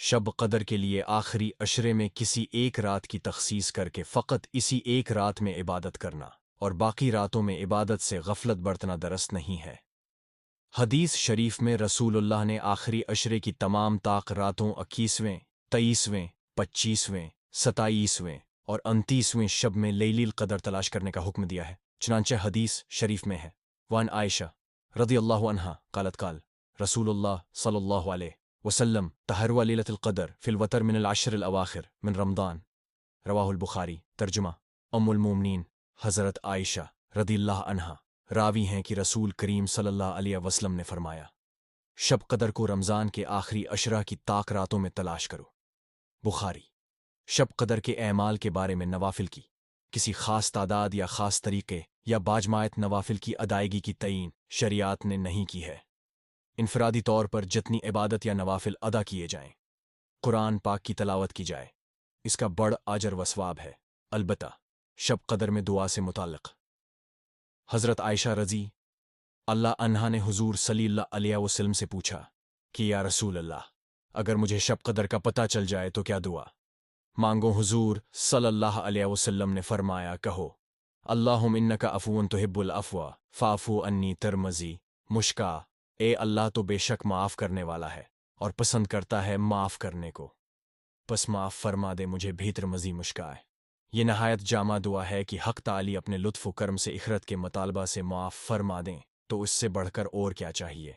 شب قدر کے لیے آخری عشرے میں کسی ایک رات کی تخصیص کر کے فقط اسی ایک رات میں عبادت کرنا اور باقی راتوں میں عبادت سے غفلت برتنا درست نہیں ہے۔ حدیث شریف میں رسول اللہ نے آخری عشرے کی تمام طاق راتوں 21ویں، 23ویں، 25ویں، 27ویں اور 29ویں شب میں لیلی القدر تلاش کرنے کا حکم دیا ہے، چنانچہ حدیث شریف میں ہے، وان عائشہ رضی اللہ عنہا قالت قال رسول اللہ صلی اللہ علیہ وسلم تہروا لیلۃ القدر فی الوتر من العشر الاواخر من رمضان، رواہ البخاری۔ ترجمہ: ام المومنین حضرت عائشہ رضی اللہ عنہا راوی ہیں کہ رسول کریم صلی اللہ علیہ وسلم نے فرمایا، شب قدر کو رمضان کے آخری عشرہ کی طاق راتوں میں تلاش کرو۔ بخاری۔ شب قدر کے اعمال کے بارے میں نوافل کی کسی خاص تعداد یا خاص طریقے یا باجماعت نوافل کی ادائیگی کی تعین شریعت نے نہیں کی ہے۔ انفرادی طور پر جتنی عبادت یا نوافل ادا کیے جائیں، قرآن پاک کی تلاوت کی جائے، اس کا بڑا اجر و ثواب ہے۔ البتہ شب قدر میں دعا سے متعلق حضرت عائشہ رضی اللہ عنہا نے حضور صلی اللہ علیہ وسلم سے پوچھا کہ یا رسول اللہ، اگر مجھے شب قدر کا پتہ چل جائے تو کیا دعا مانگو؟ حضور صلی اللہ علیہ وسلم نے فرمایا، کہو اللہم انک عفو تحب العفو فاعف عنی ترمزی مشکا، اے اللہ تو بے شک معاف کرنے والا ہے اور پسند کرتا ہے معاف کرنے کو، پس معاف فرما دے مجھے بھی ترمزی مشکائے۔ یہ نہایت جامع دعا ہے کہ حق تعالی اپنے لطف و کرم سے اخرت کے مطالبہ سے معاف فرما دیں، تو اس سے بڑھ کر اور کیا چاہیے۔